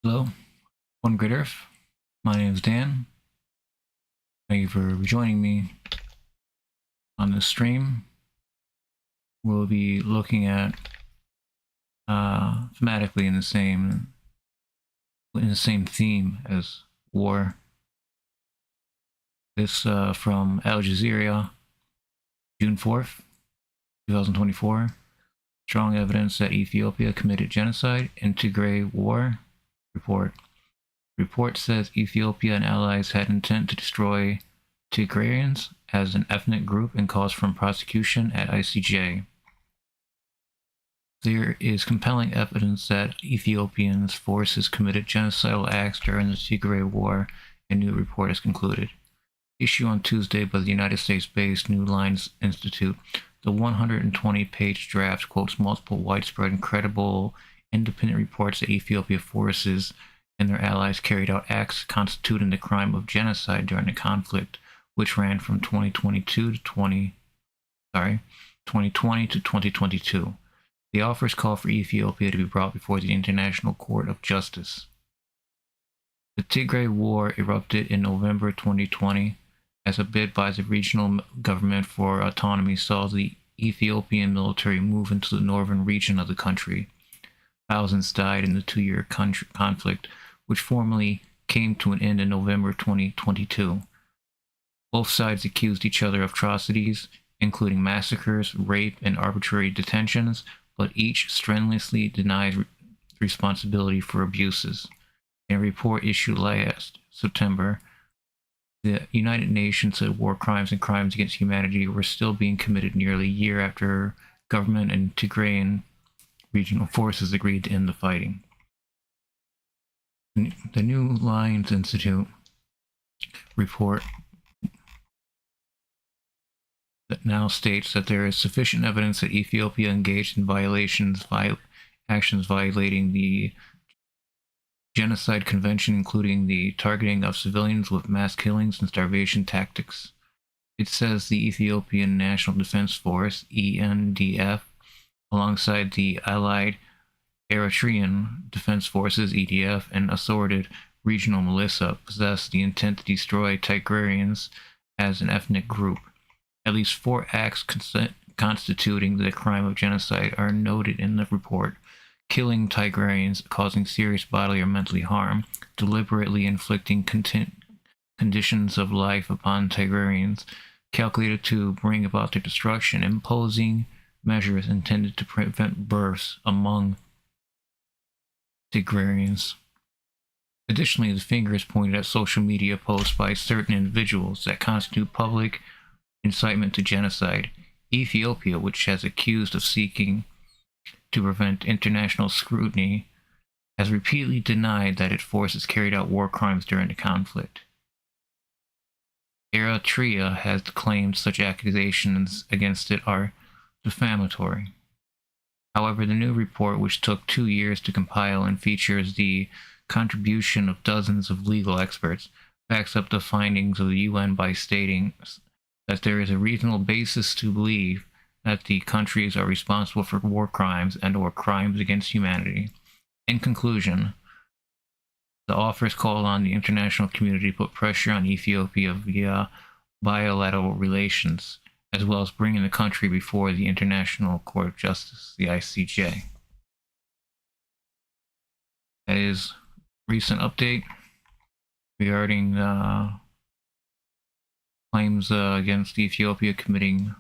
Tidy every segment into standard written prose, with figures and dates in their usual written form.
Hello, One Great Earth. My name is Dan. Thank you for joining me on this stream. We'll be looking at thematically in the same theme as war. This from Al Jazeera, June 4th, 2024. Strong evidence that Ethiopia committed genocide in Tigray War. Report says Ethiopia and allies had intent to destroy Tigrayans as an ethnic group and calls for prosecution at ICJ. There is compelling evidence that Ethiopian forces committed genocidal acts during the Tigray War, a new report has concluded. Issued on Tuesday by the United States-based New Lines Institute, the 120-page draft quotes multiple widespread and credible independent reports that Ethiopia forces and their allies carried out acts constituting the crime of genocide during the conflict, which ran from 2020 to 2022. The authors call for Ethiopia to be brought before the International Court of Justice. The Tigray War erupted in November 2020 as a bid by the regional government for autonomy saw the Ethiopian military move into the northern region of the country. Thousands died in the two-year conflict, which formally came to an end in November 2022. Both sides accused each other of atrocities, including massacres, rape, and arbitrary detentions, but each strenuously denied responsibility for abuses. In a report issued last September, the United Nations said war crimes and crimes against humanity were still being committed nearly a year after government and Tigrayan regional forces agreed to end the fighting. The New Lines Institute report that now states that there is sufficient evidence that Ethiopia engaged in actions violating the Genocide Convention, including the targeting of civilians with mass killings and starvation tactics. It says the Ethiopian National Defense Force, ENDF, alongside the allied Eritrean Defense Forces, EDF, and assorted regional militia possess the intent to destroy Tigrayans as an ethnic group. At least 4 acts constituting the crime of genocide are noted in the report: killing Tigrayans, causing serious bodily or mental harm, deliberately inflicting conditions of life upon Tigrayans calculated to bring about their destruction, imposing measures intended to prevent births among Tigrayans. Additionally, the finger is pointed at social media posts by certain individuals that constitute public incitement to genocide. Ethiopia, which has accused of seeking to prevent international scrutiny, has repeatedly denied that its forces carried out war crimes during the conflict. Eritrea has claimed such accusations against it are defamatory. However, the new report, which took 2 years to compile and features the contribution of dozens of legal experts, backs up the findings of the UN by stating that there is a reasonable basis to believe that the countries are responsible for war crimes and/or crimes against humanity. In conclusion, the authors call on the international community to put pressure on Ethiopia via bilateral relations, as well as bringing the country before the International Court of Justice, the ICJ. That is a recent update regarding claims against Ethiopia committing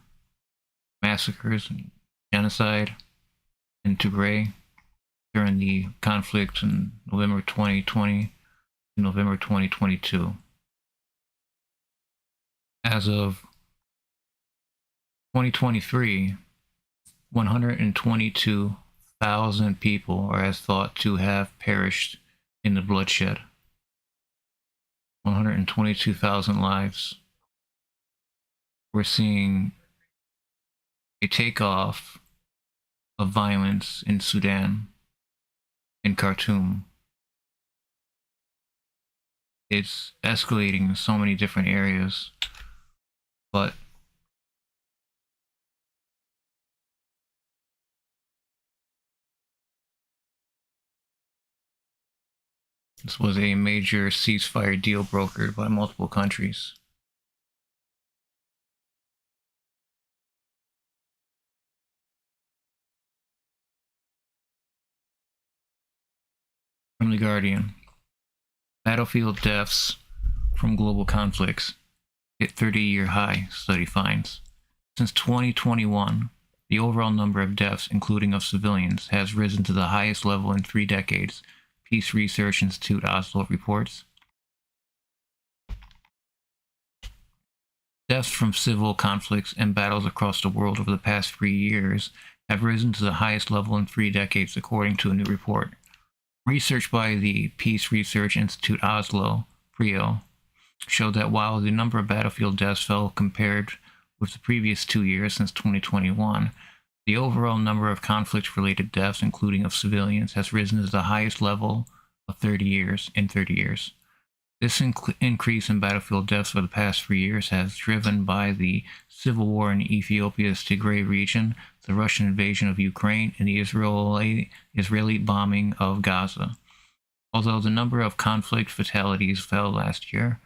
massacres and genocide in Tigray during the conflict in November 2020 and November 2022. As of 2023, 122,000 people are as thought to have perished in the bloodshed. 122,000 lives. We're seeing a takeoff of violence in Sudan, in Khartoum. It's escalating in so many different areas, but This was a major ceasefire deal brokered by multiple countries. From The Guardian, battlefield deaths from global conflicts hit 30-year high, study finds. Since 2021, the overall number of deaths, including of civilians, has risen to the highest level in 3 decades, Peace Research Institute Oslo reports. Deaths from civil conflicts and battles across the world over the past 3 years have risen to the highest level in 3 decades, according to a new report. Research by the Peace Research Institute Oslo, PRIO, showed that while the number of battlefield deaths fell compared with the previous 2 years since 2021, the overall number of conflict-related deaths, including of civilians, has risen to the highest level of 30 years. This increase in battlefield deaths for the past 3 years has driven by the civil war in Ethiopia's Tigray region, the Russian invasion of Ukraine, and the Israeli bombing of Gaza. Although the number of conflict fatalities fell last year,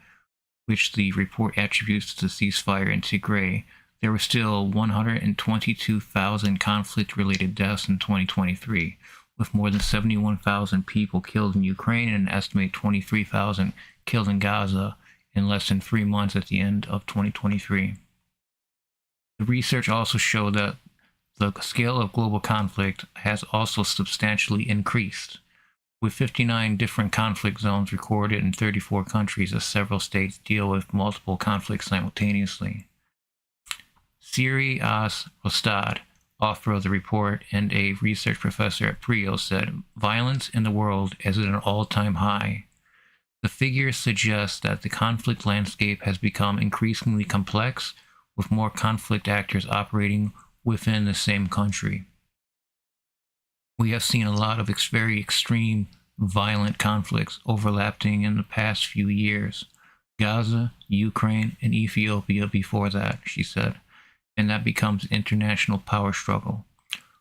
which the report attributes to the ceasefire in Tigray, there were still 122,000 conflict-related deaths in 2023, with more than 71,000 people killed in Ukraine and an estimated 23,000 killed in Gaza in less than 3 months at the end of 2023. The research also showed that the scale of global conflict has also substantially increased, with 59 different conflict zones recorded in 34 countries as several states deal with multiple conflicts simultaneously. Siri As Ostad, author of the report and a research professor at PRIO, said, "Violence in the world is at an all-time high. The figures suggest that the conflict landscape has become increasingly complex, with more conflict actors operating within the same country. We have seen a lot of very extreme, violent conflicts overlapping in the past few years. Gaza, Ukraine, and Ethiopia before that," she said. "And that becomes an international power struggle.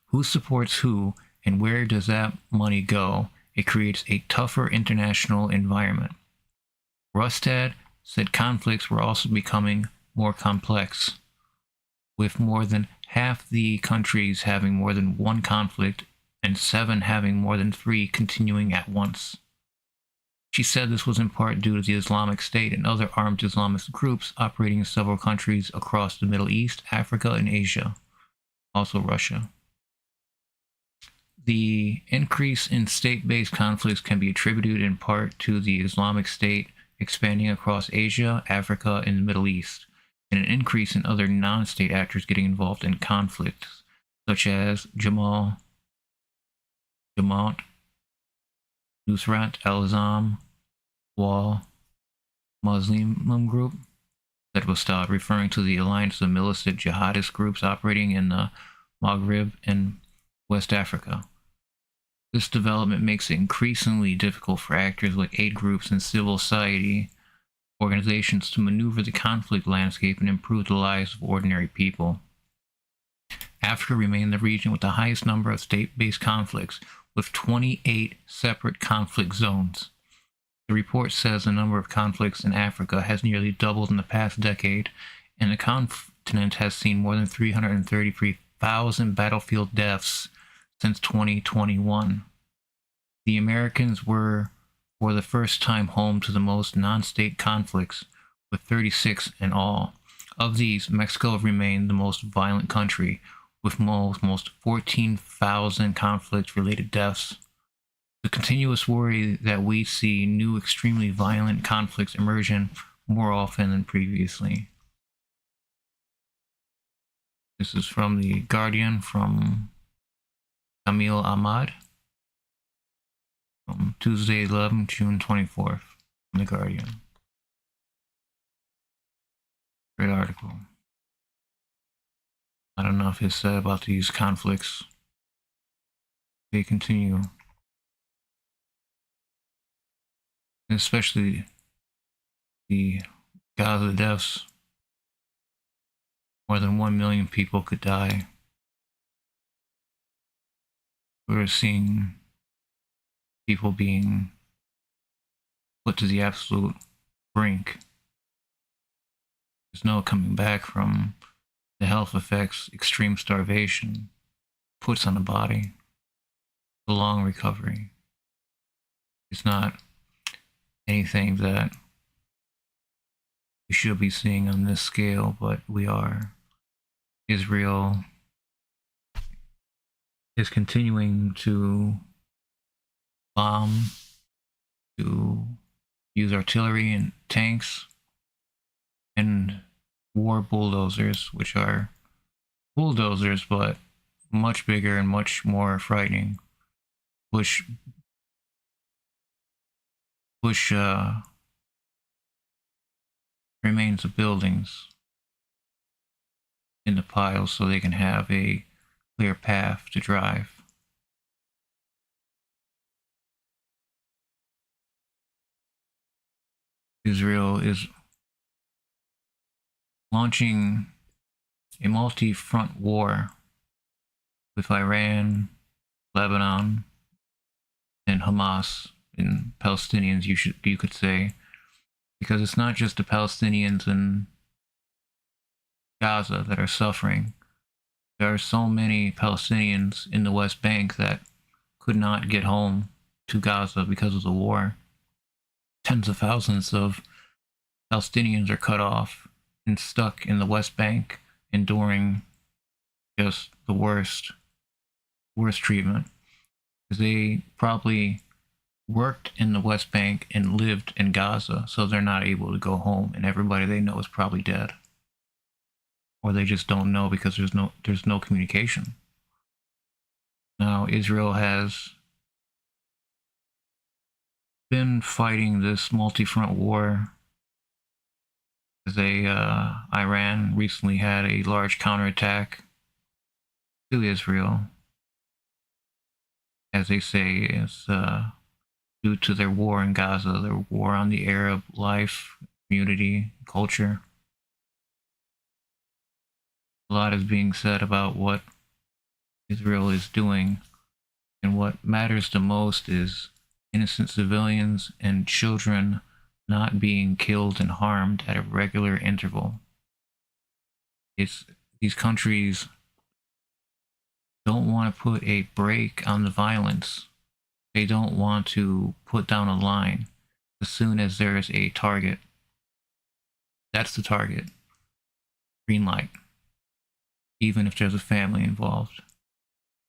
Who supports who, and where does that money go? It creates a tougher international environment." Rustad said conflicts were also becoming more complex, with more than half the countries having more than one conflict and 7 having more than 3 continuing at once. She said this was in part due to the Islamic State and other armed Islamist groups operating in several countries across the Middle East, Africa, and Asia, also Russia. The increase in state-based conflicts can be attributed in part to the Islamic State expanding across Asia, Africa, and the Middle East, and an increase in other non-state actors getting involved in conflicts, such as Jamaat Nusrat al-Islam wal Muslim group, that was stopped, referring to the alliance of militant jihadist groups operating in the Maghreb and West Africa. This development makes it increasingly difficult for actors like aid groups and civil society organizations to maneuver the conflict landscape and improve the lives of ordinary people. Africa remained the region with the highest number of state-based conflicts, with 28 separate conflict zones. The report says the number of conflicts in Africa has nearly doubled in the past decade, and the continent has seen more than 333,000 battlefield deaths since 2021. The Americas were, for the first time, home to the most non-state conflicts, with 36 in all. Of these, Mexico remained the most violent country, with almost 14,000 conflict-related deaths. The continuous worry that we see new extremely violent conflicts emerging more often than previously. This is from The Guardian, from Camille Ahmad, from Tuesday 11, June 24th, from The Guardian. Great article. Not enough is said about these conflicts. They continue. Especially the Gaza deaths. More than 1 million people could die. We're seeing people being put to the absolute brink. There's no coming back from the health effects extreme starvation puts on the body. The long recovery. It's not anything that we should be seeing on this scale, but we are. Israel is continuing to bomb, to use artillery and tanks and war bulldozers, which are bulldozers but much bigger and much more frightening. Push remains of buildings in the piles so they can have a clear path to drive. Israel is launching a multi-front war with Iran, Lebanon, and Hamas, and Palestinians, you could say, because it's not just the Palestinians in Gaza that are suffering. There are so many Palestinians in the West Bank that could not get home to Gaza because of the war. Tens of thousands of Palestinians are cut off and stuck in the West Bank, enduring just the worst treatment. Because they probably worked in the West Bank and lived in Gaza, so they're not able to go home, and everybody they know is probably dead. Or they just don't know because there's no communication. Now, Israel has been fighting this multi-front war. Iran recently had a large counterattack to Israel. As they say, it's due to their war in Gaza, their war on the Arab life, community, culture. A lot is being said about what Israel is doing, and what matters the most is innocent civilians and children not being killed and harmed at a regular interval. These countries don't want to put a break on the violence. They don't want to put down a line as soon as there is a target. That's the target. Green light. Even if there's a family involved.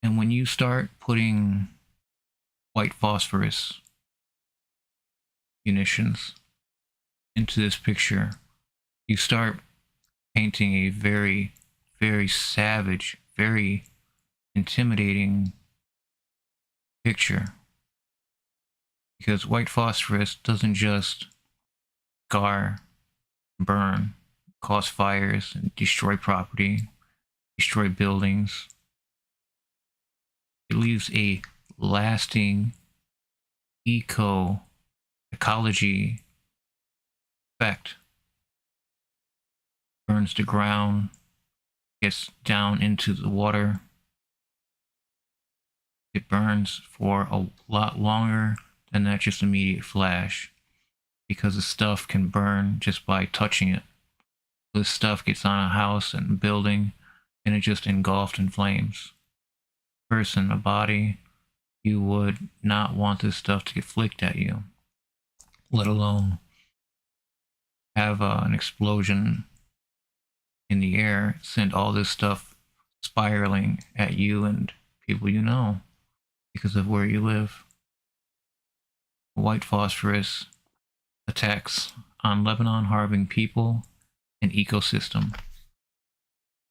And when you start putting white phosphorus munitions into this picture, you start painting a very, very savage, very intimidating picture. Because white phosphorus doesn't just scar, burn, cause fires, and destroy property, destroy buildings. It leaves a lasting ecology effect. Burns the ground, gets down into the water. It burns for a lot longer than that just immediate flash, because the stuff can burn just by touching it. This stuff gets on a house and a building, and it just engulfed in flames. Person, a body, you would not want this stuff to get flicked at you, let alone have an explosion in the air, send all this stuff spiraling at you and people you know because of where you live. White phosphorus attacks on Lebanon harming people and ecosystem.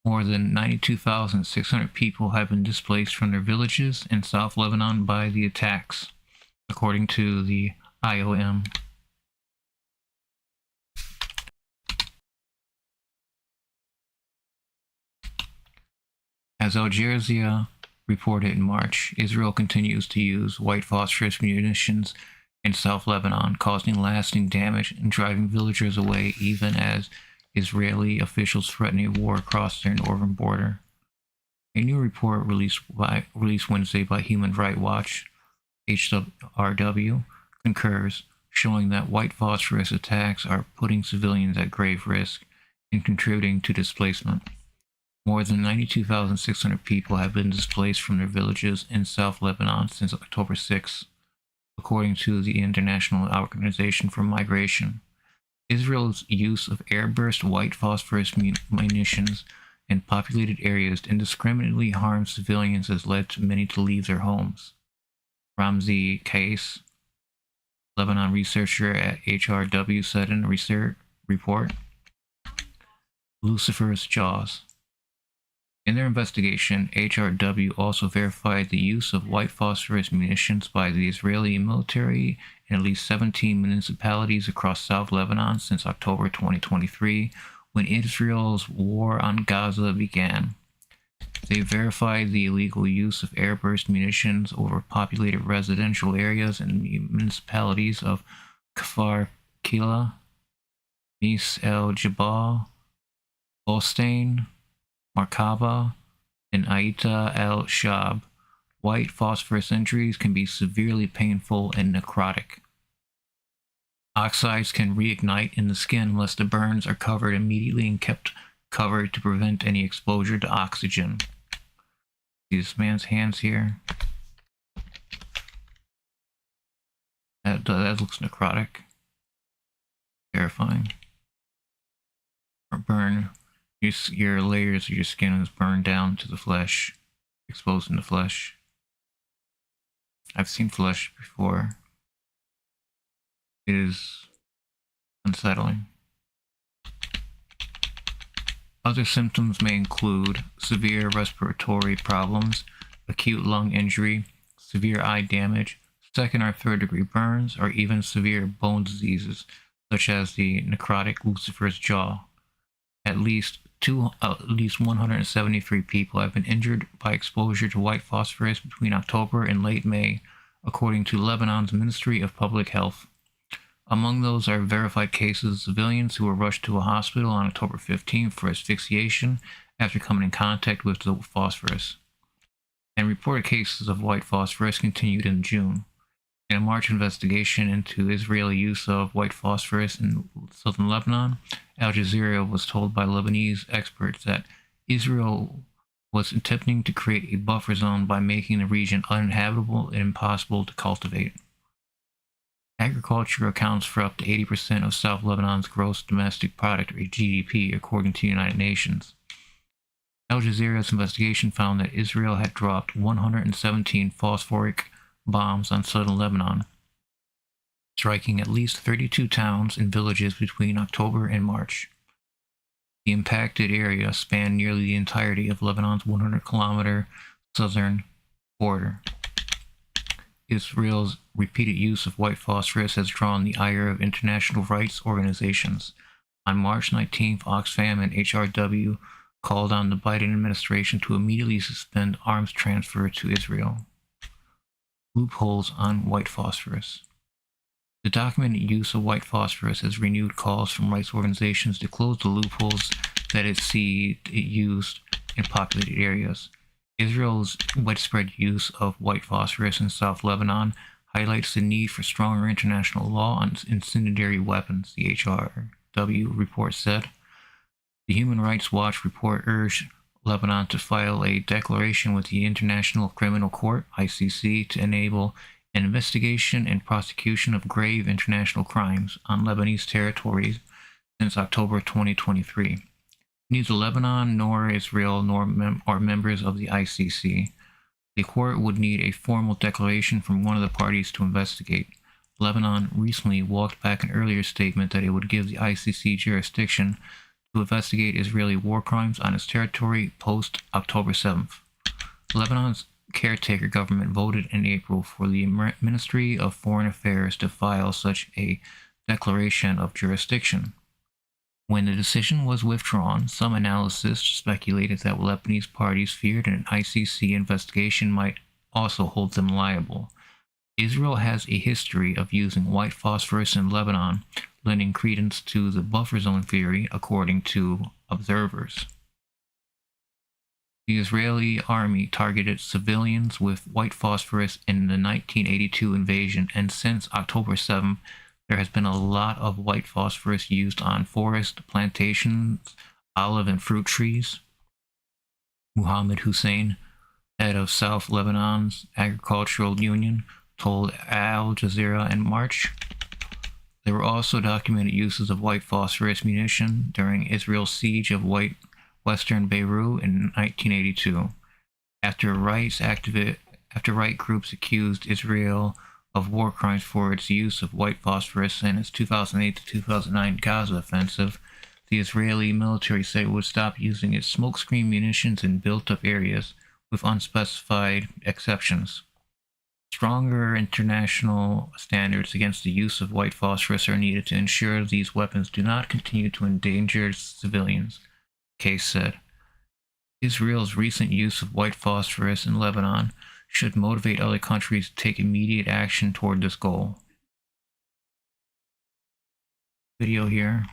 More than 92,600 people have been displaced from their villages in South Lebanon by the attacks, according to the IOM. As Al Jazeera reported in March, Israel continues to use white phosphorus munitions in South Lebanon, causing lasting damage and driving villagers away, even as Israeli officials threaten a war across their northern border. A new report released Wednesday by Human Rights Watch, HRW, concurs showing that white phosphorus attacks are putting civilians at grave risk and contributing to displacement. More than 92,600 people have been displaced from their villages in South Lebanon since October 6, according to the International Organization for Migration. Israel's use of airburst white phosphorus munitions in populated areas indiscriminately harms civilians has led to many to leave their homes. Ramzi Kais, Lebanon researcher at HRW, said in a research report, Lucifer's Jaws. In their investigation, HRW also verified the use of white phosphorus munitions by the Israeli military in at least 17 municipalities across South Lebanon since October 2023, when Israel's war on Gaza began. They verified the illegal use of airburst munitions over populated residential areas in the municipalities of Kfar Kila, Mis El Jabal, Bolstein, Markaba, and Aita El Shab. White phosphorus injuries can be severely painful and necrotic. Oxides can reignite in the skin unless the burns are covered immediately and kept covered to prevent any exposure to oxygen. See this man's hands here? That looks necrotic. Terrifying. Or burn. Your layers of your skin is burned down to the flesh, exposed in the flesh. I've seen flesh before. It is unsettling. Other symptoms may include severe respiratory problems, acute lung injury, severe eye damage, second or third degree burns, or even severe bone diseases, such as the necrotic Lucifer's jaw. At least 173 people have been injured by exposure to white phosphorus between October and late May, according to Lebanon's Ministry of Public Health. Among those are verified cases of civilians who were rushed to a hospital on October 15 for asphyxiation after coming in contact with the phosphorus. And reported cases of white phosphorus continued in June. In a March investigation into Israeli use of white phosphorus in southern Lebanon, Al Jazeera was told by Lebanese experts that Israel was attempting to create a buffer zone by making the region uninhabitable and impossible to cultivate. Agriculture accounts for up to 80% of South Lebanon's gross domestic product, or GDP, according to the United Nations. Al Jazeera's investigation found that Israel had dropped 117 phosphoric bombs on southern Lebanon, striking at least 32 towns and villages between October and March. The impacted area spanned nearly the entirety of Lebanon's 100-kilometer southern border. Israel's repeated use of white phosphorus has drawn the ire of international rights organizations. On March 19th, Oxfam and HRW called on the Biden administration to immediately suspend arms transfer to Israel. Loopholes on white phosphorus. The documented use of white phosphorus has renewed calls from rights organizations to close the loopholes that it used in populated areas. Israel's widespread use of white phosphorus in South Lebanon highlights the need for stronger international law on incendiary weapons, the HRW report said. The Human Rights Watch report urged Lebanon to file a declaration with the International Criminal Court, ICC, to enable an investigation and prosecution of grave international crimes on Lebanese territories since October 2023. Neither Lebanon nor Israel are members of the ICC. The court would need a formal declaration from one of the parties to investigate. Lebanon recently walked back an earlier statement that it would give the ICC jurisdiction to investigate Israeli war crimes on its territory post-October 7th. Lebanon's caretaker government voted in April for the Ministry of Foreign Affairs to file such a declaration of jurisdiction. When the decision was withdrawn, some analysts speculated that Lebanese parties feared an ICC investigation might also hold them liable. Israel has a history of using white phosphorus in Lebanon, lending credence to the buffer zone theory, according to observers. The Israeli army targeted civilians with white phosphorus in the 1982 invasion, and since October 7, there has been a lot of white phosphorus used on forest, plantations, olive and fruit trees. Muhammad Hussein, head of South Lebanon's Agricultural Union, told Al Jazeera in March. There were also documented uses of white phosphorus munition during Israel's siege of Western Beirut in 1982, after right groups accused Israel of war crimes for its use of white phosphorus in its 2008 to 2009 Gaza offensive. The Israeli military said it would stop using its smokescreen munitions in built-up areas, with unspecified exceptions. Stronger international standards against the use of white phosphorus are needed to ensure these weapons do not continue to endanger civilians, Case said. Israel's recent use of white phosphorus in Lebanon should motivate other countries to take immediate action toward this goal. Video here.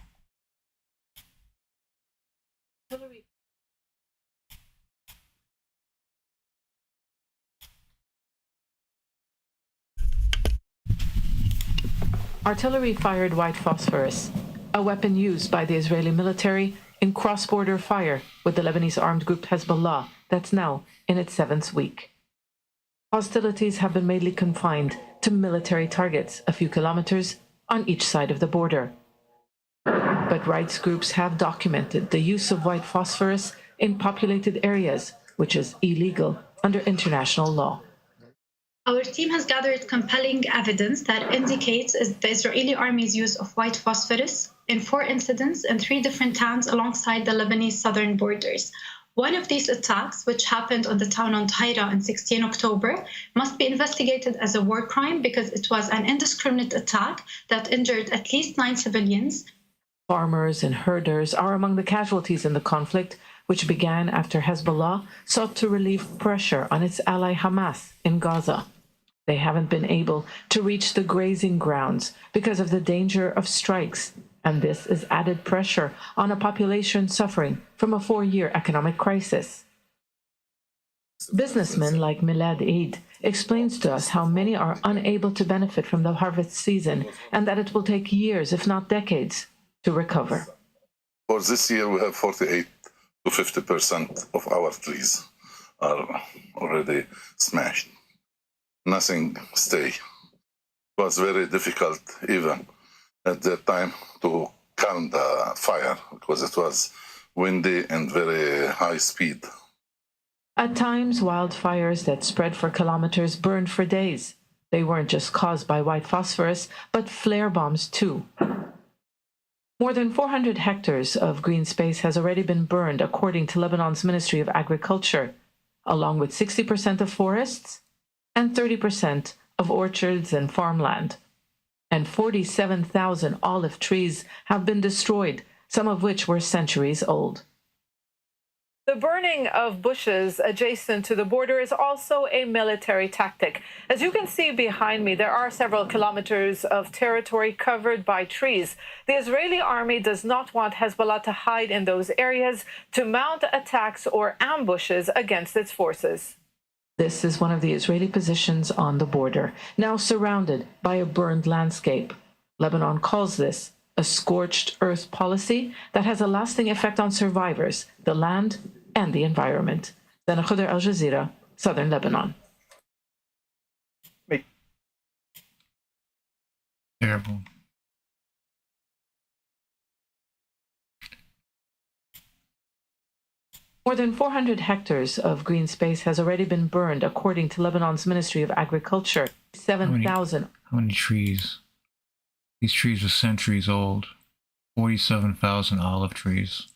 Artillery-fired white phosphorus, a weapon used by the Israeli military in cross-border fire with the Lebanese armed group Hezbollah that's now in its 7th week. Hostilities have been mainly confined to military targets a few kilometers on each side of the border. But rights groups have documented the use of white phosphorus in populated areas, which is illegal under international law. Our team has gathered compelling evidence that indicates the Israeli army's use of white phosphorus in 4 incidents in 3 different towns alongside the Lebanese southern borders. One of these attacks, which happened on the town of Tahira on 16 October, must be investigated as a war crime because it was an indiscriminate attack that injured at least 9 civilians. Farmers and herders are among the casualties in the conflict, which began after Hezbollah sought to relieve pressure on its ally Hamas in Gaza. They haven't been able to reach the grazing grounds because of the danger of strikes, and this is added pressure on a population suffering from a 4-year economic crisis. Businessman like Milad Eid explains to us how many are unable to benefit from the harvest season and that it will take years, if not decades, to recover. For this year, we have 48 to 50% of our trees are already smashed. Nothing stay. It was very difficult even at that time to calm the fire because it was windy and very high speed. At times, wildfires that spread for kilometers burned for days. They weren't just caused by white phosphorus, but flare bombs too. More than 400 hectares of green space has already been burned, according to Lebanon's Ministry of Agriculture, along with 60% of forests and 30% of orchards and farmland. And 47,000 olive trees have been destroyed, some of which were centuries old. The burning of bushes adjacent to the border is also a military tactic. As you can see behind me, there are several kilometers of territory covered by trees. The Israeli army does not want Hezbollah to hide in those areas to mount attacks or ambushes against its forces. This is one of the Israeli positions on the border, now surrounded by a burned landscape. Lebanon calls this a scorched earth policy that has a lasting effect on survivors, the land, and the environment. Dana Khuder, Al Jazeera, Southern Lebanon. Terrible. More than 400 hectares of green space has already been burned, according to Lebanon's Ministry of Agriculture. 7,000. How many trees? These trees are centuries old. 47,000 olive trees.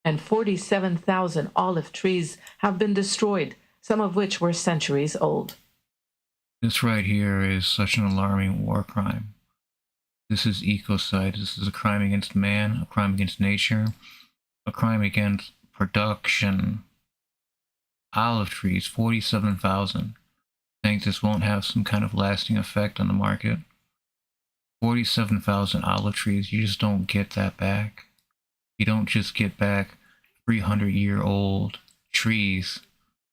And 47,000 olive trees have been destroyed, some of which were centuries old. This right here is such an alarming war crime. This is ecocide. This is a crime against man, a crime against nature, a crime against production. Olive trees, 47,000. Think this won't have some kind of lasting effect on the market? 47,000 olive trees, you just don't get that back. You don't just get back 300-year-old trees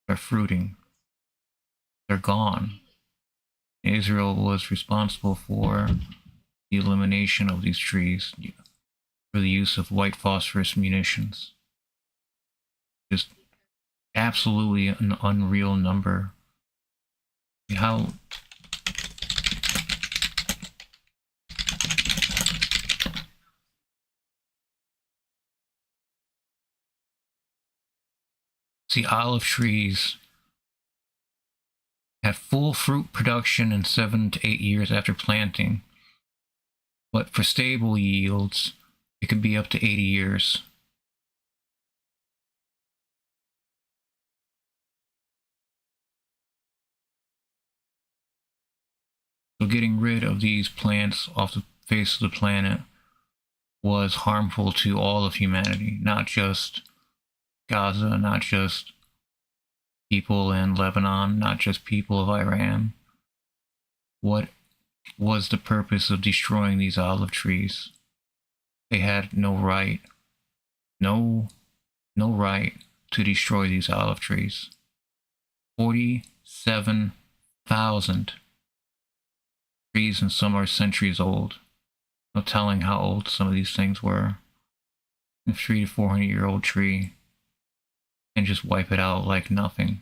that are fruiting. They're gone. Israel was responsible for the elimination of these trees for the use of white phosphorus munitions. Just absolutely an unreal number. How see, olive trees have full fruit production in 7 to 8 years after planting, but for stable yields, it could be up to 80 years. So getting rid of these plants off the face of the planet was harmful to all of humanity, not just Gaza, not just people in Lebanon, not just people of Iran. What was the purpose of destroying these olive trees? They had no right, no right to destroy these olive trees. 47,000 trees, and some are centuries old. No telling how old some of these things were. A 300 to 400-year-old tree, and just wipe it out like nothing.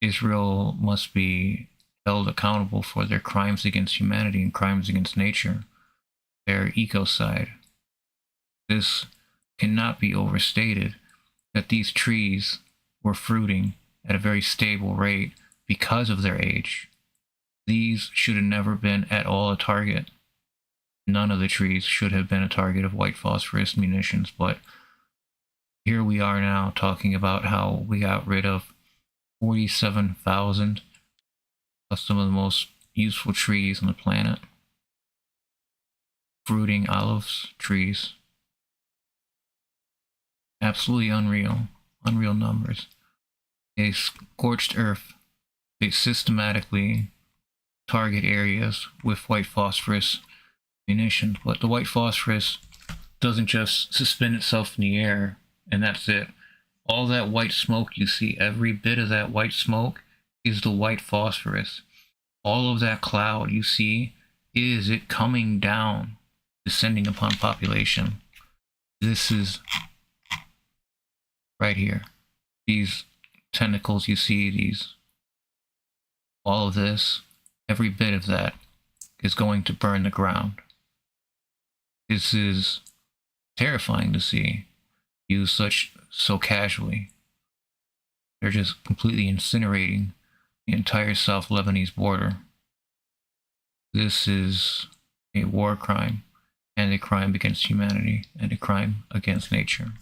Israel must be held accountable for their crimes against humanity and crimes against nature, their ecocide. This cannot be overstated, that these trees were fruiting at a very stable rate because of their age. These should have never been at all a target. None of the trees should have been a target of white phosphorus munitions, but here we are now talking about how we got rid of 47,000 of some of the most useful trees on the planet. Fruiting olives trees. Absolutely unreal numbers. A scorched earth. They systematically target areas with white phosphorus munitions, but the white phosphorus doesn't just suspend itself in the air and that's it. All that white smoke you see, every bit of that white smoke is the white phosphorus. All of that cloud you see is it coming down, descending upon population. This is right here. These tentacles you see, all of this, every bit of that is going to burn the ground. This is terrifying to see used so casually. They're just completely incinerating the entire South Lebanese border. This is a war crime, and a crime against humanity, and a crime against nature.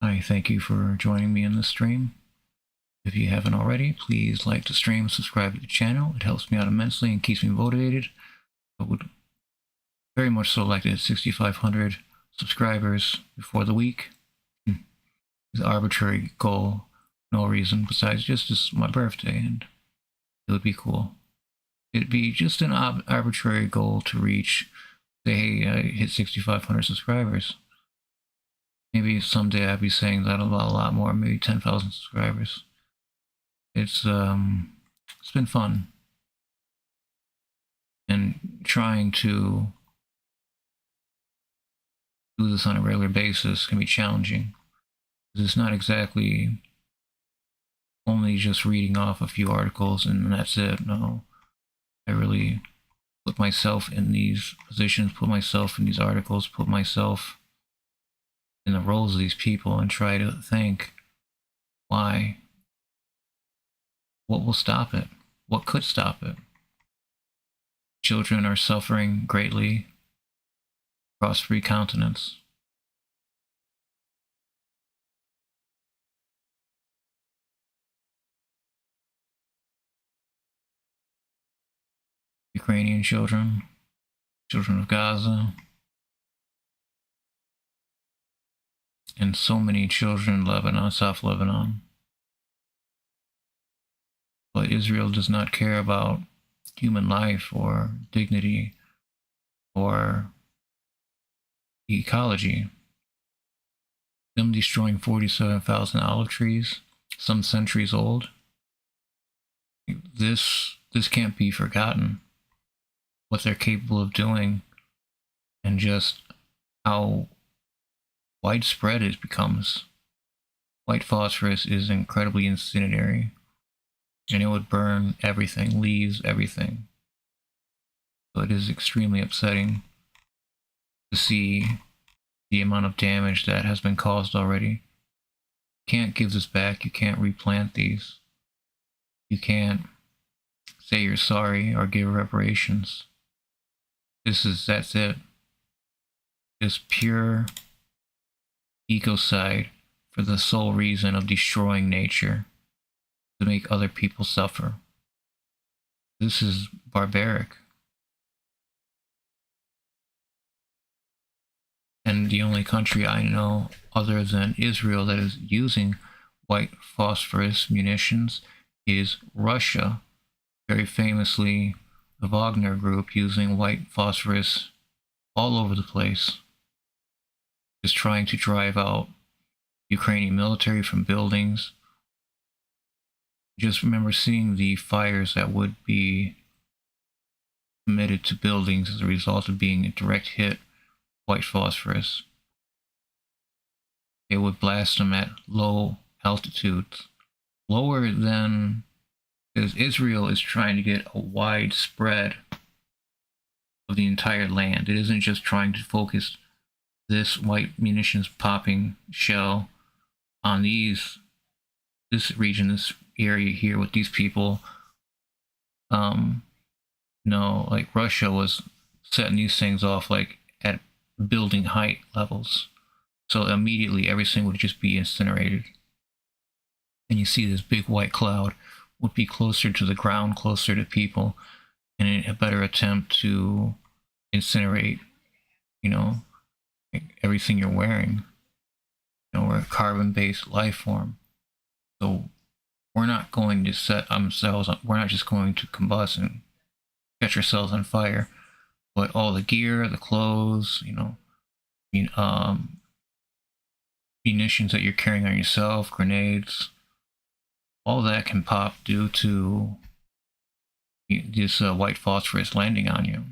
I thank you for joining me in this stream. If you haven't already, please like the stream, subscribe to the channel. It helps me out immensely and keeps me motivated. I would very much so like to hit 6,500 subscribers before the week. It's an arbitrary goal, no reason besides just this is my birthday, and it would be cool. It'd be just an arbitrary goal to reach. Say, hey, I hit 6,500 subscribers. Maybe someday I'd be saying that about a lot more, maybe 10,000 subscribers. It's been fun. And trying to do this on a regular basis can be challenging. It's not exactly only just reading off a few articles and that's it. No, I really put myself in these positions, put myself in these articles, put myself in the roles of these people and try to think, why? What will stop it? What could stop it? Children are suffering greatly across 3 continents. Ukrainian children, children of Gaza, and so many children in Lebanon, South Lebanon. But Israel does not care about human life or dignity or ecology. Them destroying 47,000 olive trees, some centuries old. This can't be forgotten. What they're capable of doing, and just how widespread it becomes. White phosphorus is incredibly incendiary, and it would burn everything, leaves, everything. So it is extremely upsetting to see the amount of damage that has been caused already. You can't give this back. You can't replant these. You can't say you're sorry or give reparations. That's it. Just pure ecocide for the sole reason of destroying nature to make other people suffer. This is barbaric. And the only country I know other than Israel that is using white phosphorus munitions is Russia. Very famously, the Wagner group using white phosphorus all over the place, just trying to drive out Ukrainian military from buildings. Just remember seeing the fires that would be committed to buildings as a result of being a direct hit white phosphorus. It would blast them at low altitudes, lower than, because Israel is trying to get a wide spread of the entire land. It isn't just trying to focus this white munitions popping shell on this region, this area here with these people. No, like Russia was setting these things off like at building height levels. So immediately everything would just be incinerated. And you see this big white cloud would be closer to the ground, closer to people, and a better attempt to incinerate, everything you're wearing. We're a carbon-based life form. So we're not going to set ourselves on, we're not just going to combust and catch ourselves on fire, but all the gear, the clothes, munitions that you're carrying on yourself, grenades, all that can pop due to this white phosphorus landing on you.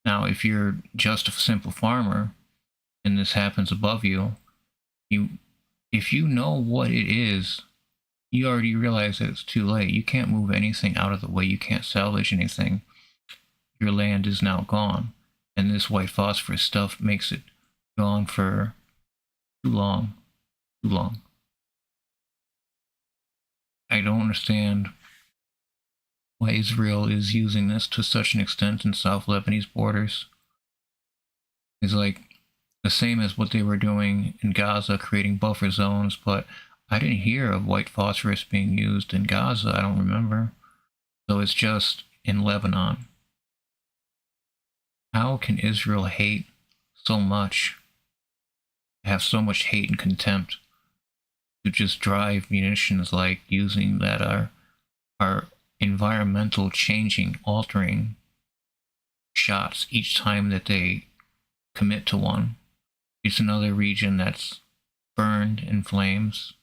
Now, if you're just a simple farmer and this happens above you, if you know what it is, you already realize that it's too late. You can't move anything out of the way. You can't salvage anything. Your land is now gone. And this white phosphorus stuff makes it gone for too long. Too long. I don't understand why Israel is using this to such an extent in South Lebanese borders. It's like the same as what they were doing in Gaza, creating buffer zones, but I didn't hear of white phosphorus being used in Gaza. I don't remember. So it's just in Lebanon. How can Israel hate so much, have so much hate and contempt to just drive munitions like using that are environmental changing, altering shots each time that they commit to one? It's another region that's burned in flames.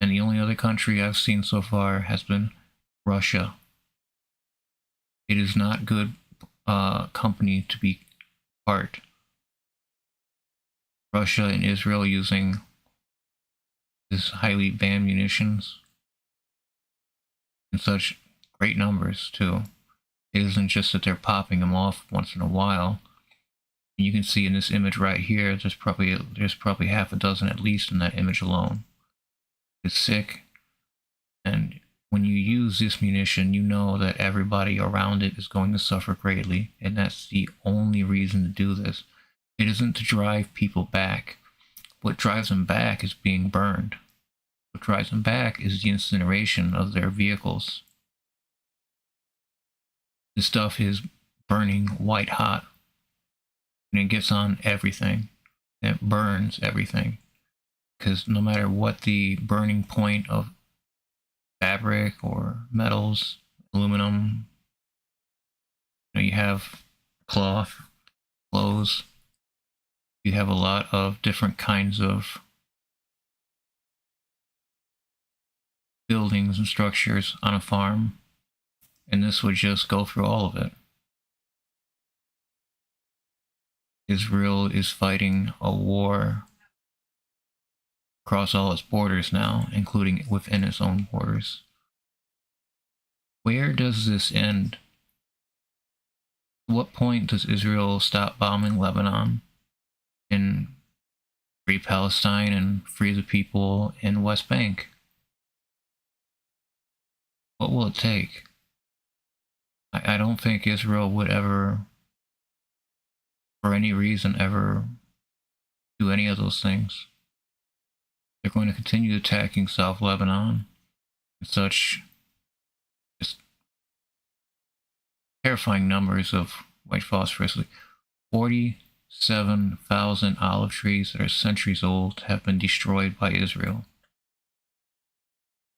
And the only other country I've seen so far has been Russia. It is not good company to be part. Russia and Israel using this highly banned munitions in such great numbers too. It isn't just that they're popping them off once in a while. You can see in this image right here, there's probably half a dozen at least in that image alone. It's sick, and when you use this munition, you know that everybody around it is going to suffer greatly, and that's the only reason to do this. It isn't to drive people back. What drives them back is being burned. What drives them back is the incineration of their vehicles. This stuff is burning white hot, and it gets on everything. It burns everything. Because no matter what the burning point of fabric or metals, aluminum. You have cloth, clothes. You have a lot of different kinds of buildings and structures on a farm, and this would just go through all of it. Israel is fighting a war across all its borders now, including within its own borders. Where does this end? At what point does Israel stop bombing Lebanon and free Palestine and free the people in West Bank? What will it take? I don't think Israel would ever, for any reason, ever do any of those things. They're going to continue attacking South Lebanon and such just terrifying numbers of white phosphorus. 47,000 olive trees that are centuries old have been destroyed by Israel.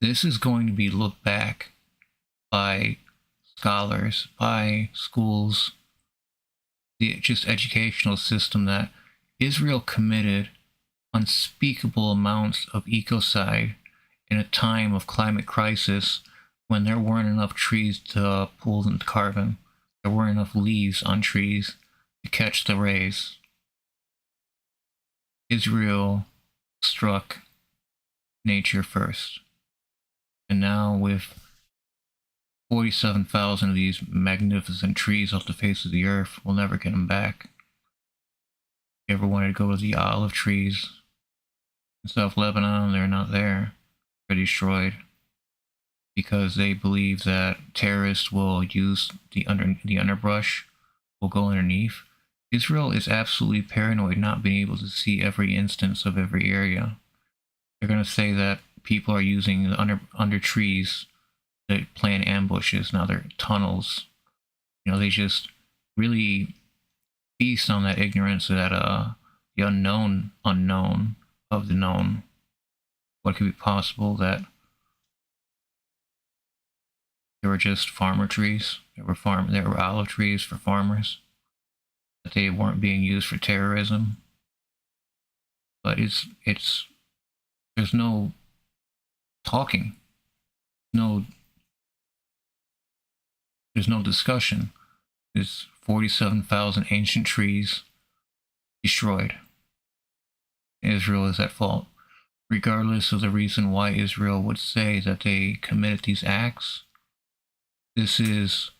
This is going to be looked back by scholars, by schools, the just educational system, that Israel committed unspeakable amounts of ecocide in a time of climate crisis when there weren't enough trees to pull in carbon. There weren't enough leaves on trees to catch the rays. Israel struck nature first. And now with 47,000 of these magnificent trees off the face of the earth, we'll never get them back. If you ever wanted to go to the olive trees in South Lebanon, they're not there. They're destroyed because they believe that terrorists will use the underbrush, will go underneath. Israel is absolutely paranoid, not being able to see every instance of every area. They're going to say that people are using the under trees to plan ambushes. Now they're tunnels. They just really feast on that ignorance, that the unknown of the known. What could be possible that there were just farmer trees? There were olive trees for farmers. That they weren't being used for terrorism. But there's no talking. There's no discussion. There's 47,000 ancient trees destroyed. Israel is at fault. Regardless of the reason why Israel would say that they committed these acts, this is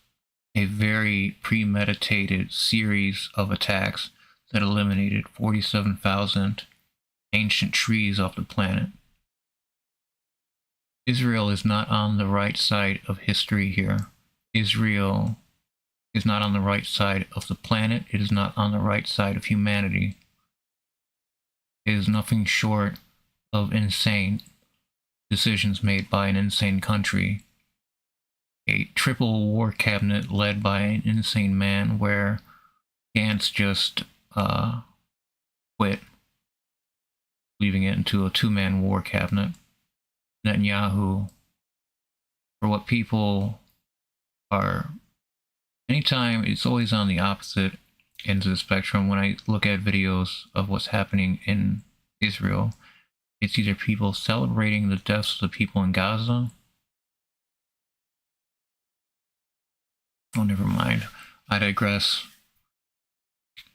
a very premeditated series of attacks that eliminated 47,000 ancient trees off the planet. Israel is not on the right side of history here. Israel is not on the right side of the planet. It is not on the right side of humanity. It is nothing short of insane decisions made by an insane country. A triple war cabinet led by an insane man, where Gantz just quit, leaving it into a two-man war cabinet. Netanyahu, for what people are, anytime, it's always on the opposite ends of the spectrum. When I look at videos of what's happening in Israel, it's either people celebrating the deaths of the people in Gaza. Oh, never mind. I digress.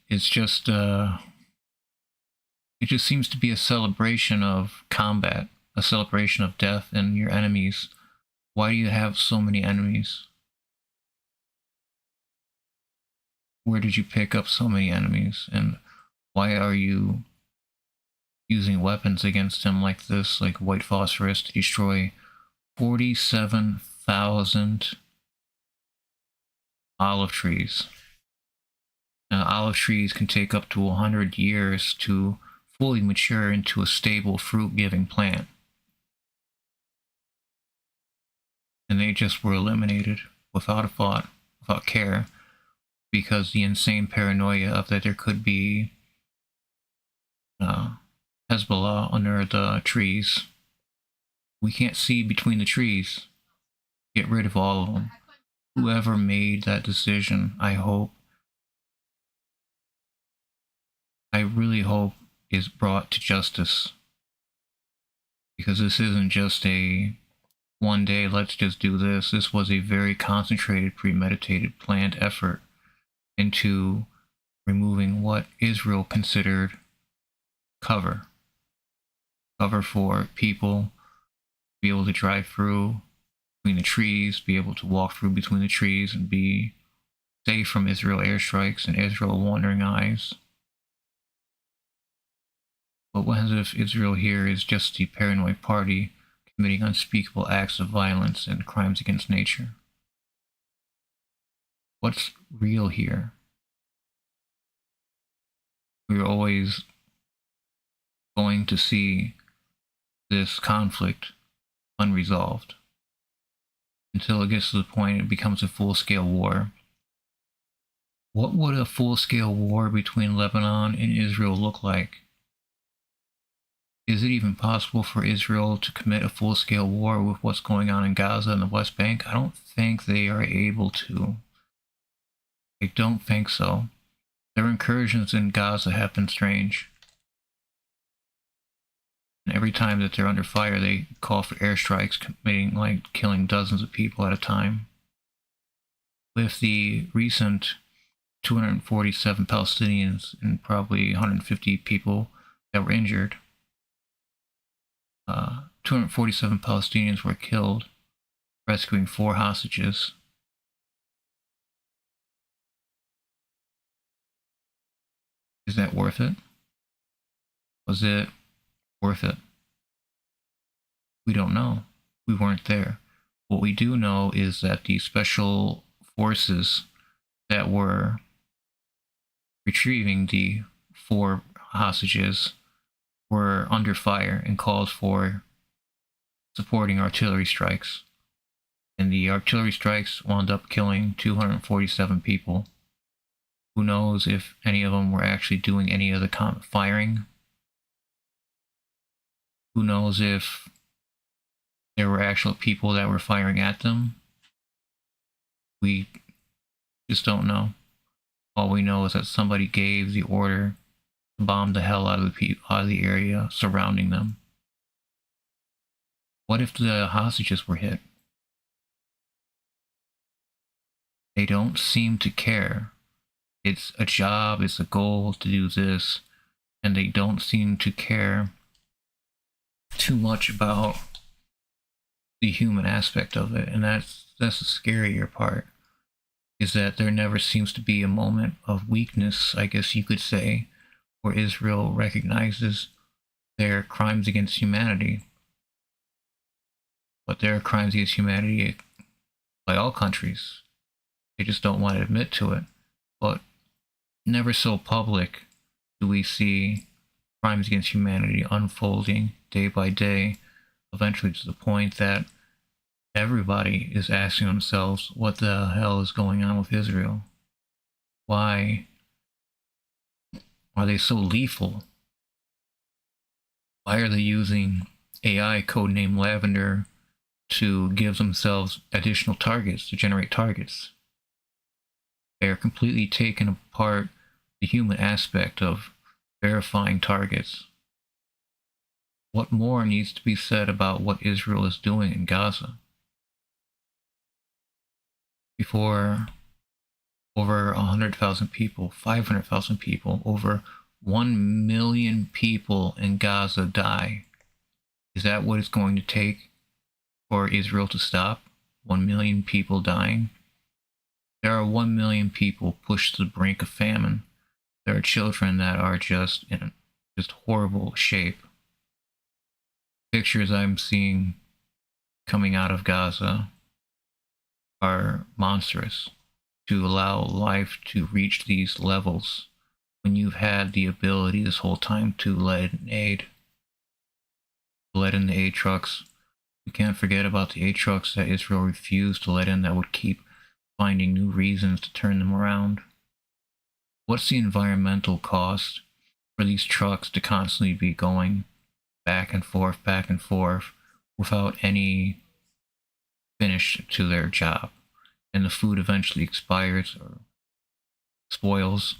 It's just, it just seems to be a celebration of combat, a celebration of death and your enemies. Why do you have so many enemies? Where did you pick up so many enemies? And why are you using weapons against them like this, like white phosphorus, to destroy 47,000 olive trees? Now, olive trees can take up to 100 years to fully mature into a stable fruit-giving plant. And they just were eliminated without a thought, without care, because the insane paranoia of that there could be Hezbollah under the trees We can't see between the trees. Get rid of all of them. Whoever made that decision, I really hope is brought to justice. Because this isn't just a one day, let's just do this. This was a very concentrated, premeditated, planned effort into removing what Israel considered cover for people to be able to drive through between the trees, be able to walk through between the trees and be safe from Israel airstrikes and Israel wandering eyes. But what if Israel here is just the paranoid party committing unspeakable acts of violence and crimes against nature? What's real here? We're always going to see this conflict unresolved until it gets to the point it becomes a full-scale war. What would a full-scale war between Lebanon and Israel look like? Is it even possible for Israel to commit a full-scale war with what's going on in Gaza and the West Bank? I don't think they are able to. I don't think so. Their incursions in Gaza have been strange. And every time that they're under fire, they call for airstrikes, killing dozens of people at a time. With the recent 247 Palestinians and probably 150 people that were injured, 247 Palestinians were killed, rescuing 4 hostages. Is that worth it? Was it worth it? We don't know. We weren't there. What we do know is that the special forces that were retrieving the 4 hostages were under fire and called for supporting artillery strikes. And the artillery strikes wound up killing 247 people. Who knows if any of them were actually doing any of the firing? Who knows if there were actual people that were firing at them? We just don't know. All we know is that somebody gave the order to bomb the hell out of the area surrounding them. What if the hostages were hit? They don't seem to care. It's a job, it's a goal to do this, and they don't seem to care too much about the human aspect of it. And that's the scarier part, is that there never seems to be a moment of weakness, I guess you could say, where Israel recognizes their crimes against humanity. But there are crimes against humanity by all countries. They just don't want to admit to it. But never so public do we see crimes against humanity unfolding day by day, eventually to the point that everybody is asking themselves, what the hell is going on with Israel? Why are they so lethal? Why are they using AI codename Lavender to give themselves additional targets, to generate targets? They are completely taking apart the human aspect of verifying targets. What more needs to be said about what Israel is doing in Gaza? Before over 100,000 people, 500,000 people, over 1 million people in Gaza die. Is that what it's going to take for Israel to stop? 1 million people dying? There are 1 million people pushed to the brink of famine. There are children that are just in horrible shape. Pictures I'm seeing coming out of Gaza are monstrous. To allow life to reach these levels when you've had the ability this whole time to let in aid. Let in the aid trucks. We can't forget about the aid trucks that Israel refused to let in, that would keep finding new reasons to turn them around. What's the environmental cost for these trucks to constantly be going back and forth, without any finish to their job, and the food eventually expires or spoils.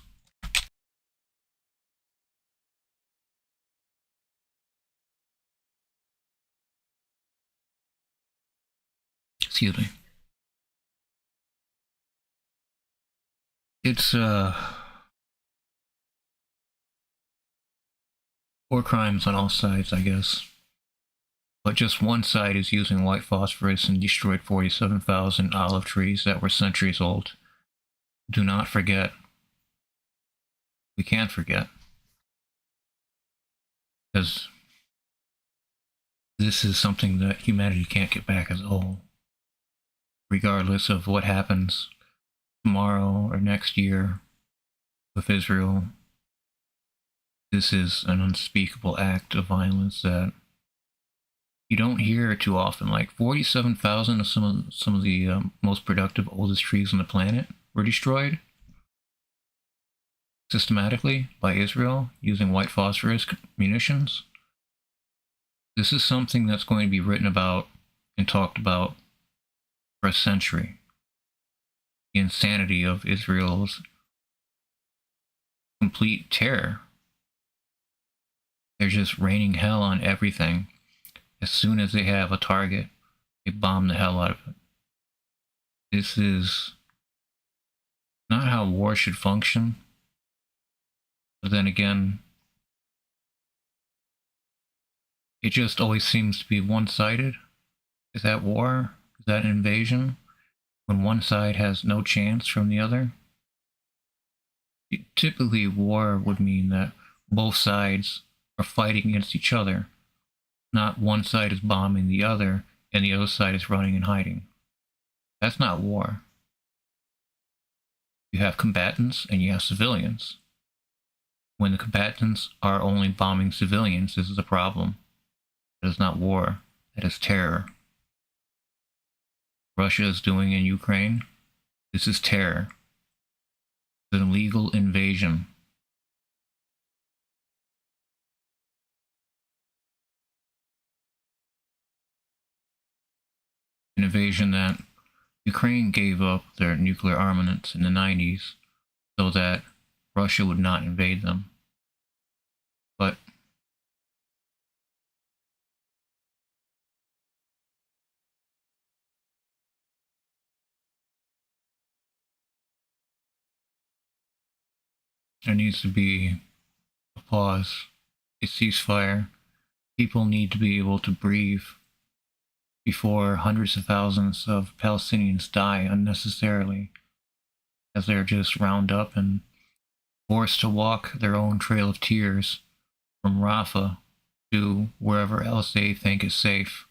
Excuse me. It's war crimes on all sides, I guess. But just one side is using white phosphorus and destroyed 47,000 olive trees that were centuries old. Do not forget. We can't forget. Because this is something that humanity can't get back as a whole. Regardless of what happens tomorrow or next year with Israel, this is an unspeakable act of violence that you don't hear too often. Like 47,000 of some of the most productive, oldest trees on the planet were destroyed systematically by Israel using white phosphorus munitions. This is something that's going to be written about and talked about for a century. The insanity of Israel's complete terror. They're just raining hell on everything. As soon as they have a target, they bomb the hell out of it. This is not how war should function. But then again, it just always seems to be one-sided. Is that war? Is that an invasion? When one side has no chance from the other? Typically, war would mean that both sides are fighting against each other. Not one side is bombing the other and the other side is running and hiding. That's not war. You have combatants and you have civilians. When the combatants are only bombing civilians, this is a problem. That is not war. That is terror. Russia is doing in Ukraine, this is terror. It's an illegal invasion. An invasion that Ukraine gave up their nuclear armaments in the 90s so that Russia would not invade them. But there needs to be a pause, a ceasefire. People need to be able to breathe before hundreds of thousands of Palestinians die unnecessarily as they're just round up and forced to walk their own trail of tears from Rafah to wherever else they think is safe.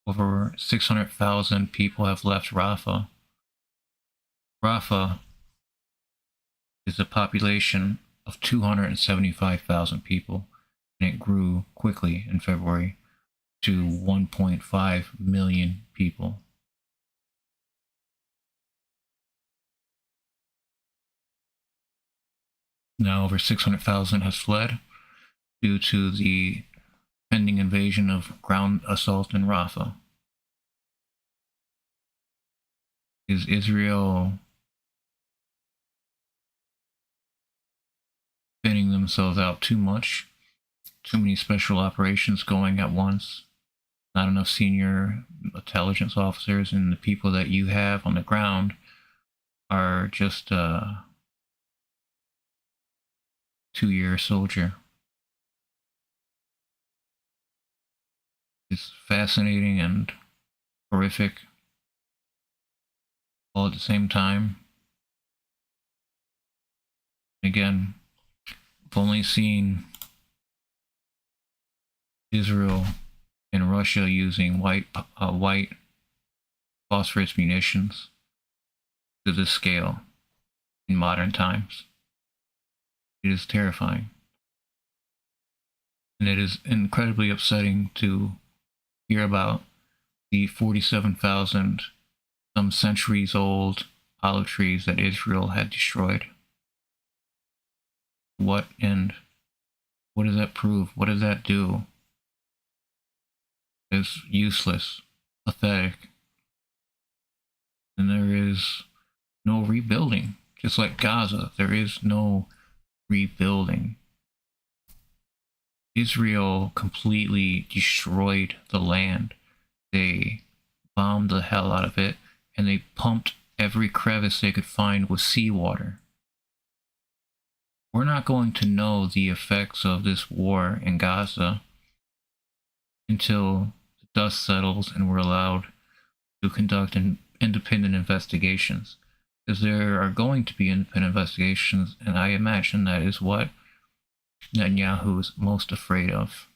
Over 600,000 people have left Rafah. Rafah is a population of 275,000 people, and it grew quickly in February to 1.5 million people. Now over 600,000 has fled due to the pending invasion of ground assault in Rafah. Is Israel thinning themselves out too much? Too many special operations going at once? Not enough senior intelligence officers, and the people that you have on the ground are just a 2-year soldier. It's fascinating and horrific all at the same time. Again, I've only seen Israel and Russia using white phosphorus munitions to this scale in modern times. It is terrifying. And it is incredibly upsetting to hear about the 47,000 some centuries old olive trees that Israel had destroyed. What end? What does that prove? What does that do? is useless, pathetic, and there is no rebuilding. Just like Gaza, there is no rebuilding. Israel completely destroyed the land. They bombed the hell out of it, and they pumped every crevice they could find with seawater. We're not going to know the effects of this war in Gaza until the dust settles and we're allowed to conduct independent investigations. Because there are going to be independent investigations, and I imagine that is what Netanyahu is most afraid of.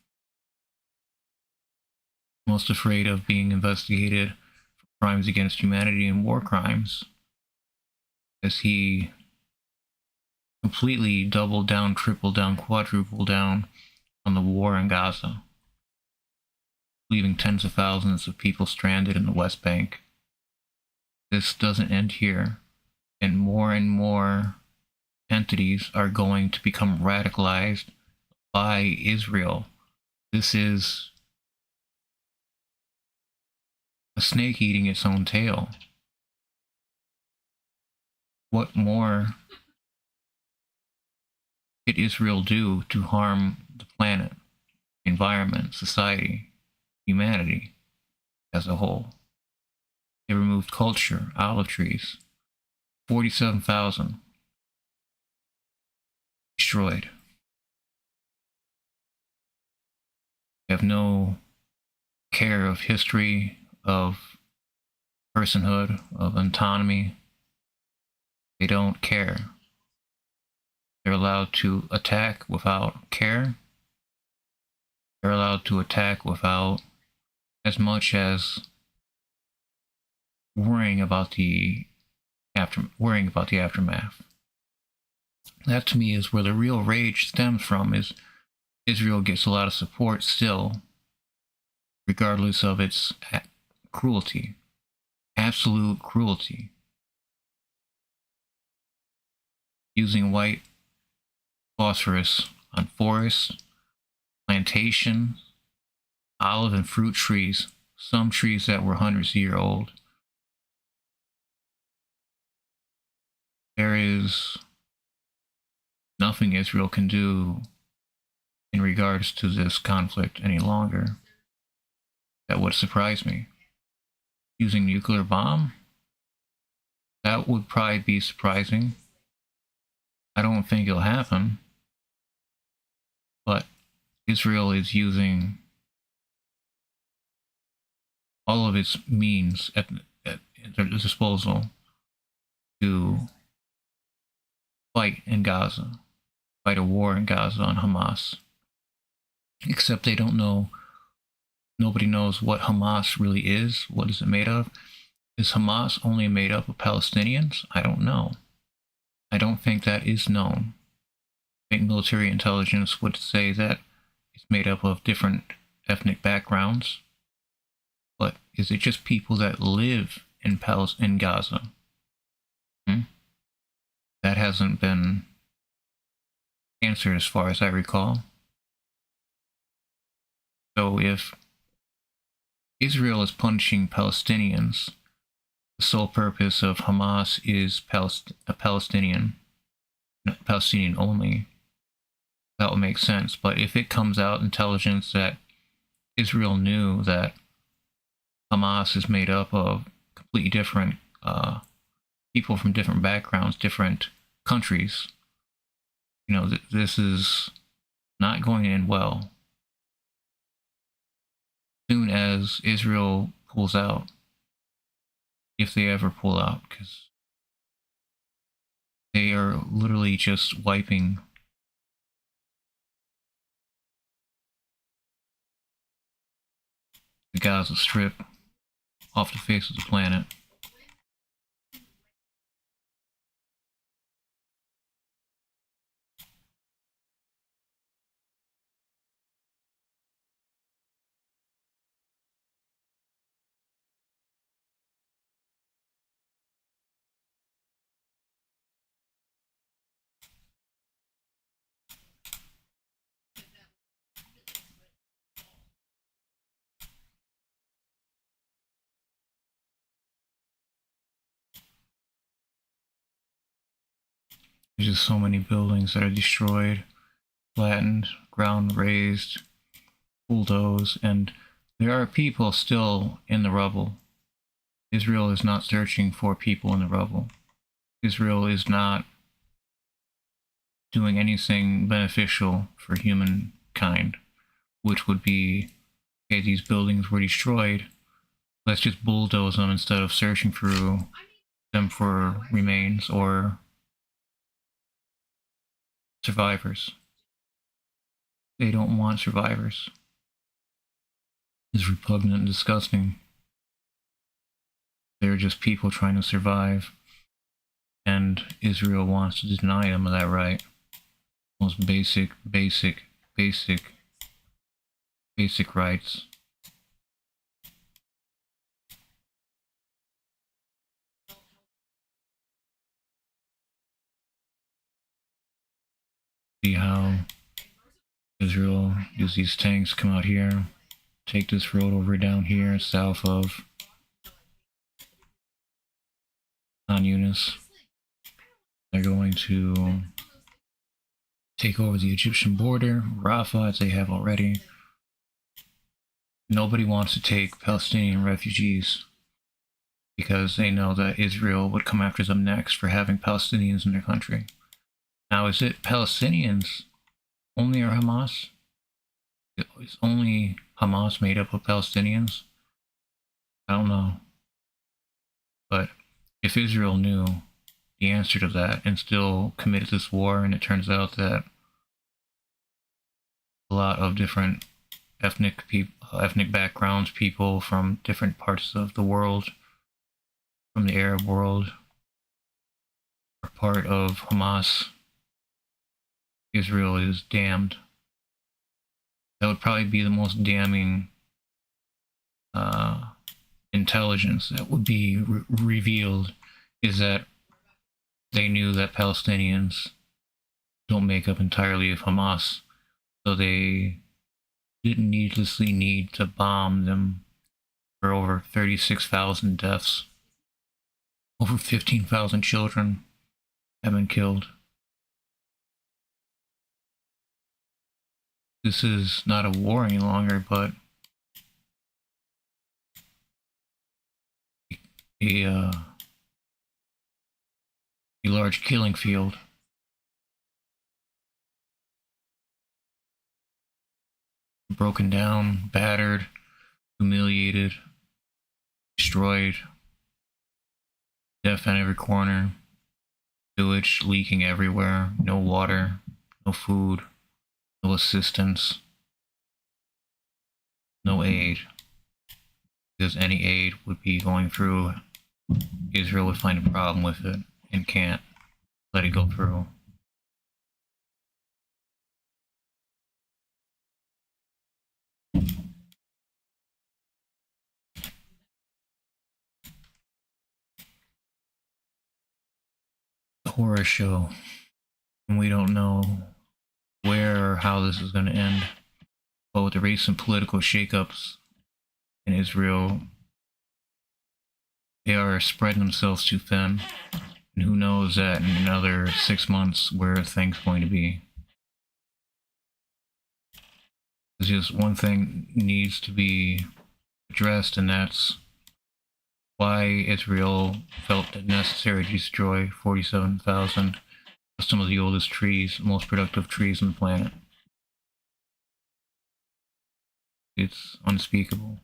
Most afraid of being investigated for crimes against humanity and war crimes, as he completely doubled down, tripled down, quadrupled down on the war in Gaza, leaving tens of thousands of people stranded in the West Bank. This doesn't end here, and more entities are going to become radicalized by Israel. This is a snake eating its own tail. What more did Israel do to harm the planet, environment, society, humanity as a whole? They removed culture, olive trees, 47,000 destroyed. They have no care of history, of personhood, of autonomy. They don't care. They're allowed to attack without care. They're allowed to attack without as much as worrying about the aftermath. That to me is where the real rage stems from. Is Israel gets a lot of support still, regardless of its cruelty, absolute cruelty, using white phosphorus on forests, plantations, olive and fruit trees, some trees that were hundreds of years old. There is nothing Israel can do in regards to this conflict any longer that would surprise me. Using nuclear bomb? That would probably be surprising. I don't think it'll happen. But Israel is using all of its means at their disposal to fight in Gaza, fight a war in Gaza on Hamas. Except they don't know, nobody knows what Hamas really is. What is it made of? Is Hamas only made up of Palestinians? I don't know. I don't think that is known. I think military intelligence would say that it's made up of different ethnic backgrounds. But is it just people that live in Gaza? That hasn't been answered as far as I recall. So if Israel is punishing Palestinians, the sole purpose of Hamas is Palestinian only, that would make sense. But if it comes out intelligence that Israel knew that Hamas is made up of completely different people from different backgrounds, different countries, this is not going to end well. Soon as Israel pulls out, if they ever pull out, because they are literally just wiping the Gaza Strip off the face of the planet. There's just so many buildings that are destroyed, flattened, ground razed, bulldozed, and there are people still in the rubble. Israel is not searching for people in the rubble. Israel is not doing anything beneficial for humankind, which would be, okay, these buildings were destroyed, let's just bulldoze them instead of searching through them for remains or survivors. They don't want survivors. It's repugnant and disgusting. They're just people trying to survive, and Israel wants to deny them of that right. Most basic rights. See how Israel use these tanks, come out here, take this road over down here, south of Khan Yunis. They're going to take over the Egyptian border, Rafah, as they have already. Nobody wants to take Palestinian refugees because they know that Israel would come after them next for having Palestinians in their country. Now, is it Palestinians only or Hamas? Is only Hamas made up of Palestinians? I don't know. But if Israel knew the answer to that and still committed this war, and it turns out that a lot of different ethnic backgrounds, people from different parts of the world, from the Arab world, are part of Hamas, Israel is damned. That would probably be the most damning intelligence that would be revealed, is that they knew that Palestinians don't make up entirely of Hamas, so they didn't needlessly need to bomb them for over 36,000 deaths. Over 15,000 children have been killed. This is not a war any longer, but a large killing field. Broken down, battered, humiliated, destroyed, death on every corner, sewage leaking everywhere, no water, no food, no assistance, no aid. Because any aid would be going through, Israel would find a problem with it and can't let it go through. Horror show, and we don't know where or how this is going to end. But with the recent political shakeups in Israel, they are spreading themselves too thin, and who knows that in another 6 months where things going to be. There's just one thing needs to be addressed, and that's why Israel felt it necessary to destroy 47,000 of some of the oldest trees, most productive trees on the planet. It's unspeakable.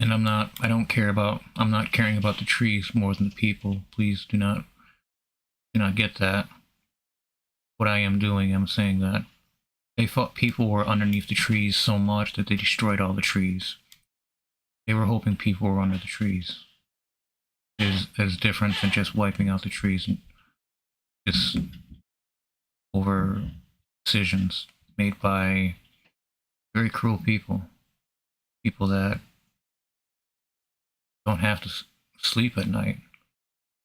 And I'm not caring about the trees more than the people. Please do not get that. What I am doing, I'm saying that they thought people were underneath the trees so much that they destroyed all the trees. They were hoping people were under the trees. It's different than just wiping out the trees and just over decisions made by very cruel people. People that don't have to sleep at night.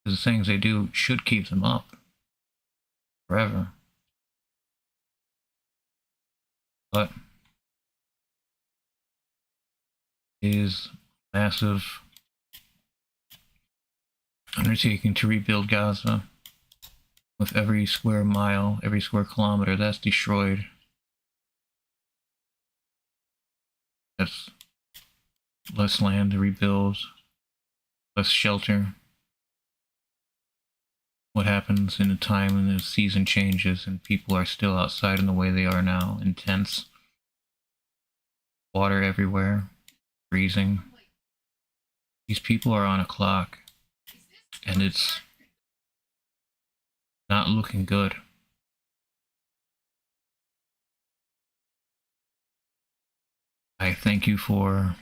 Because the things they do should keep them up forever. But it is massive undertaking to rebuild Gaza. With every square mile, every square kilometer that's destroyed, that's less land to rebuild, less shelter. What happens in a time when the season changes and people are still outside in the way they are now, in tents, water everywhere, freezing. These people are on a clock, and it's not looking good. I thank you for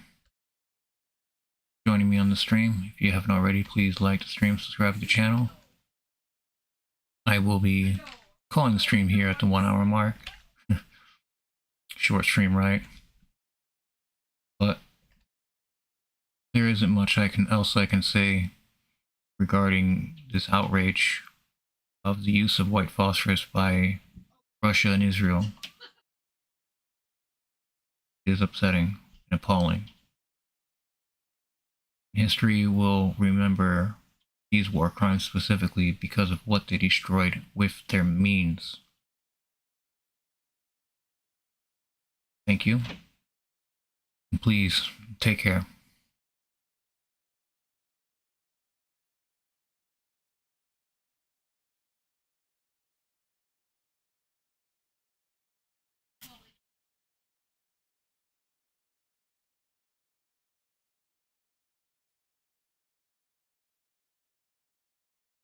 joining me on the stream. If you haven't already, please like the stream, subscribe to the channel. I will be calling the stream here at the 1 hour mark. Short stream, right? But there isn't much else I can say regarding this outrage of the use of white phosphorus by Russia and Israel. It is upsetting and appalling. History will remember these war crimes specifically because of what they destroyed with their means. Thank you. And please take care.